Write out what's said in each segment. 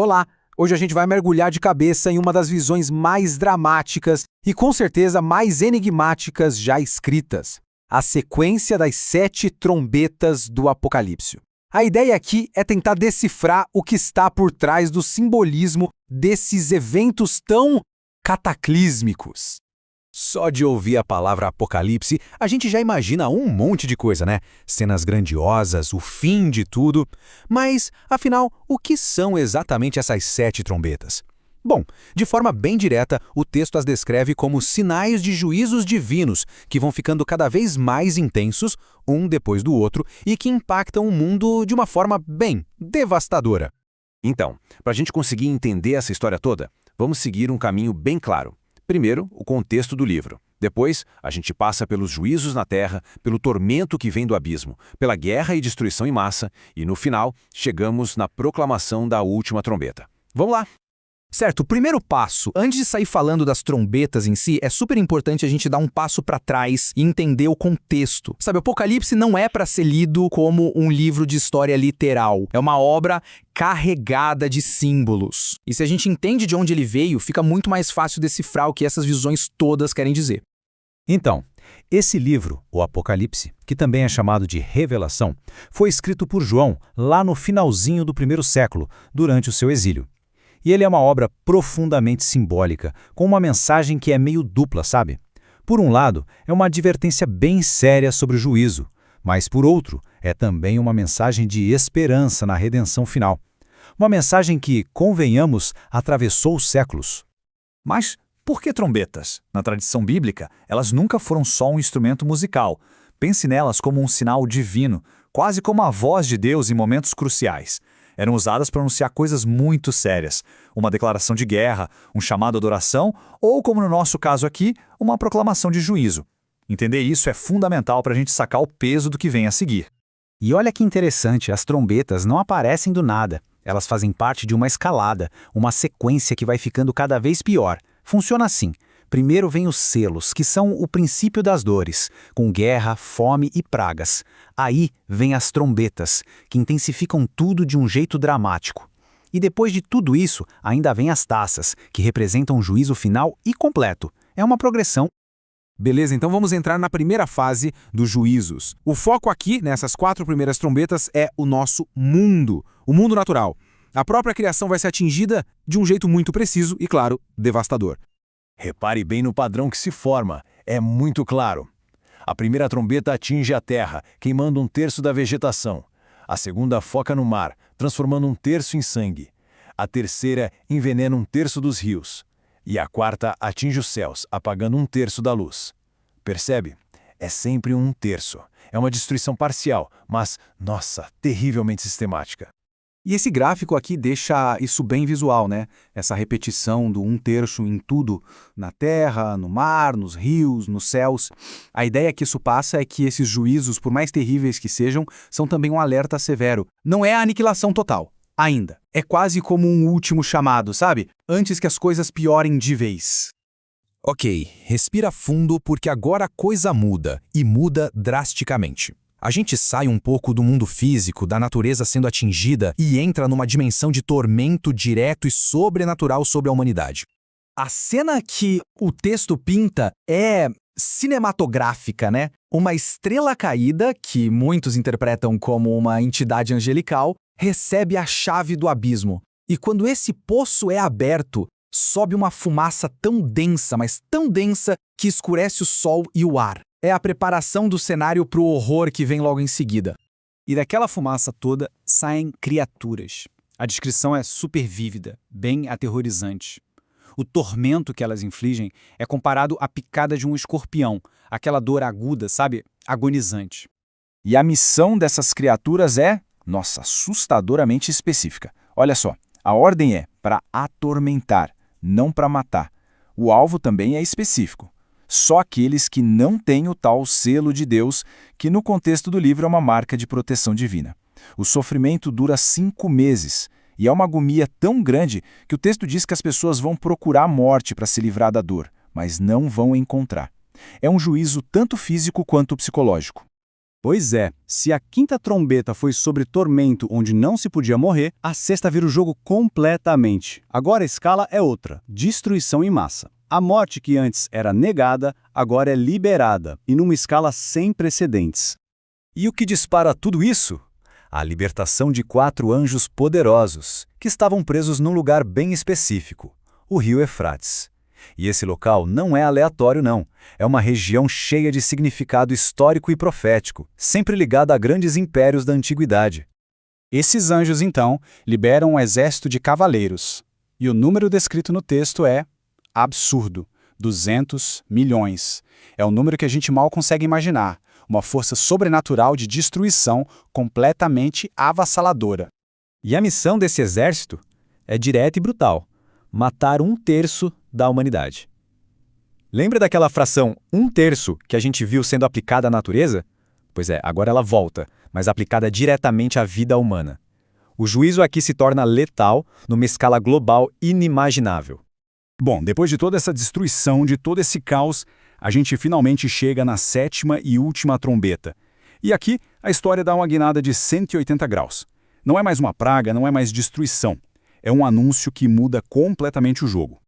Olá! Hoje a gente vai mergulhar de cabeça em uma das visões mais dramáticas e com certeza mais enigmáticas já escritas: a sequência das 7 trombetas do Apocalipse. A ideia aqui é tentar decifrar o que está por trás do simbolismo desses eventos tão cataclísmicos. Só de ouvir a palavra apocalipse, a gente já imagina um monte de coisa, né? Cenas grandiosas, o fim de tudo. Mas, afinal, o que são exatamente essas 7 trombetas? Bom, de forma bem direta, o texto as descreve como sinais de juízos divinos que vão ficando cada vez mais intensos, um depois do outro, e que impactam o mundo de uma forma bem devastadora. Então, para a gente conseguir entender essa história toda, vamos seguir um caminho bem claro. Primeiro, o contexto do livro. Depois, a gente passa pelos juízos na terra, pelo tormento que vem do abismo, pela guerra e destruição em massa, e no final, chegamos na proclamação da última trombeta. Vamos lá! Certo, o primeiro passo, antes de sair falando das trombetas em si, é super importante a gente dar um passo para trás e entender o contexto. Sabe, o Apocalipse não é para ser lido como um livro de história literal. É uma obra carregada de símbolos. E se a gente entende de onde ele veio, fica muito mais fácil decifrar o que essas visões todas querem dizer. Então, esse livro, o Apocalipse, que também é chamado de Revelação, foi escrito por João lá no finalzinho do 1º século, durante o seu exílio. E ele é uma obra profundamente simbólica, com uma mensagem que é meio dupla, sabe? Por um lado, é uma advertência bem séria sobre o juízo, mas por outro, é também uma mensagem de esperança na redenção final. Uma mensagem que, convenhamos, atravessou os séculos. Mas por que trombetas? Na tradição bíblica, elas nunca foram só um instrumento musical. Pense nelas como um sinal divino, quase como a voz de Deus em momentos cruciais. Eram usadas para anunciar coisas muito sérias, uma declaração de guerra, um chamado à adoração ou, como no nosso caso aqui, uma proclamação de juízo. Entender isso é fundamental para a gente sacar o peso do que vem a seguir. E olha que interessante, as trombetas não aparecem do nada. Elas fazem parte de uma escalada, uma sequência que vai ficando cada vez pior. Funciona assim. Primeiro vem os selos, que são o princípio das dores, com guerra, fome e pragas. Aí vem as trombetas, que intensificam tudo de um jeito dramático. E depois de tudo isso, ainda vem as taças, que representam o juízo final e completo. É uma progressão. Beleza, então vamos entrar na primeira fase dos juízos. O foco aqui, nessas 4 primeiras trombetas, é o nosso mundo, o mundo natural. A própria criação vai ser atingida de um jeito muito preciso e, claro, devastador. Repare bem no padrão que se forma, é muito claro. A primeira trombeta atinge a terra, queimando 1/3 da vegetação. A segunda foca no mar, transformando 1/3 em sangue. A terceira envenena 1/3 dos rios. E a quarta atinge os céus, apagando 1/3 da luz. Percebe? É sempre 1/3. É uma destruição parcial, mas, nossa, terrivelmente sistemática. E esse gráfico aqui deixa isso bem visual, né? Essa repetição do 1/3 em tudo, na terra, no mar, nos rios, nos céus. A ideia que isso passa é que esses juízos, por mais terríveis que sejam, são também um alerta severo. Não é a aniquilação total, ainda. É quase como um último chamado, sabe? Antes que as coisas piorem de vez. Ok, respira fundo porque agora a coisa muda, e muda drasticamente. A gente sai um pouco do mundo físico, da natureza sendo atingida, e entra numa dimensão de tormento direto e sobrenatural sobre a humanidade. A cena que o texto pinta é cinematográfica, né? Uma estrela caída, que muitos interpretam como uma entidade angelical, recebe a chave do abismo. E quando esse poço é aberto, sobe uma fumaça tão densa, mas tão densa, que escurece o sol e o ar. É a preparação do cenário para o horror que vem logo em seguida. E daquela fumaça toda saem criaturas. A descrição é super vívida, bem aterrorizante. O tormento que elas infligem é comparado à picada de um escorpião, aquela dor aguda, sabe, agonizante. E a missão dessas criaturas é, nossa, assustadoramente específica. Olha só, a ordem é para atormentar, não para matar. O alvo também é específico. Só aqueles que não têm o tal selo de Deus, que no contexto do livro é uma marca de proteção divina. O sofrimento dura 5 meses, e é uma agonia tão grande que o texto diz que as pessoas vão procurar a morte para se livrar da dor, mas não vão encontrar. É um juízo tanto físico quanto psicológico. Pois é, se a quinta trombeta foi sobre tormento onde não se podia morrer, a sexta vira o jogo completamente. Agora a escala é outra, destruição em massa. A morte que antes era negada, agora é liberada, e numa escala sem precedentes. E o que dispara tudo isso? A libertação de 4 anjos poderosos, que estavam presos num lugar bem específico, o rio Eufrates. E esse local não é aleatório, não. É uma região cheia de significado histórico e profético, sempre ligada a grandes impérios da antiguidade. Esses anjos, então, liberam um exército de cavaleiros. E o número descrito no texto é absurdo, 200 milhões. É um número que a gente mal consegue imaginar. Uma força sobrenatural de destruição completamente avassaladora. E a missão desse exército é direta e brutal: matar 1/3 da humanidade. Lembra daquela fração 1/3 que a gente viu sendo aplicada à natureza? Pois é, agora ela volta, mas aplicada diretamente à vida humana. O juízo aqui se torna letal numa escala global inimaginável. Bom, depois de toda essa destruição, de todo esse caos, a gente finalmente chega na 7ª e última trombeta. E aqui a história dá uma guinada de 180 graus. Não é mais uma praga, não é mais destruição. É um anúncio que muda completamente o jogo.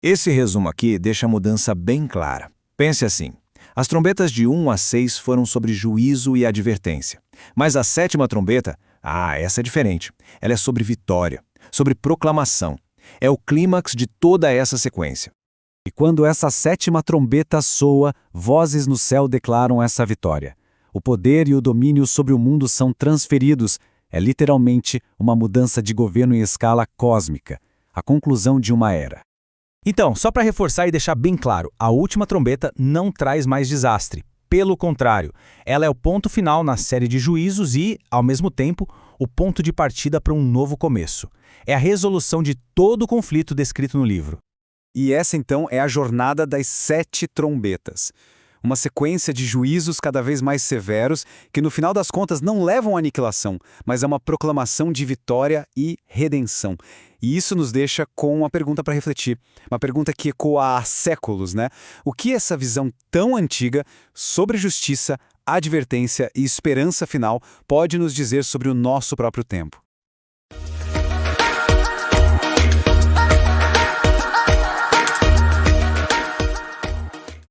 Esse resumo aqui deixa a mudança bem clara. Pense assim: as trombetas de 1 a 6 foram sobre juízo e advertência. Mas a 7ª trombeta, essa é diferente. Ela é sobre vitória, sobre proclamação. É o clímax de toda essa sequência. E quando essa 7ª trombeta soa, vozes no céu declaram essa vitória. O poder e o domínio sobre o mundo são transferidos. É literalmente uma mudança de governo em escala cósmica, a conclusão de uma era. Então, só para reforçar e deixar bem claro, a última trombeta não traz mais desastre. Pelo contrário, ela é o ponto final na série de juízos e, ao mesmo tempo, o ponto de partida para um novo começo. É a resolução de todo o conflito descrito no livro. E essa, então, é a jornada das 7 trombetas. Uma sequência de juízos cada vez mais severos que, no final das contas, não levam à aniquilação, mas é uma proclamação de vitória e redenção. E isso nos deixa com uma pergunta para refletir, uma pergunta que ecoa há séculos, né? O que essa visão tão antiga sobre justiça, advertência e esperança final pode nos dizer sobre o nosso próprio tempo?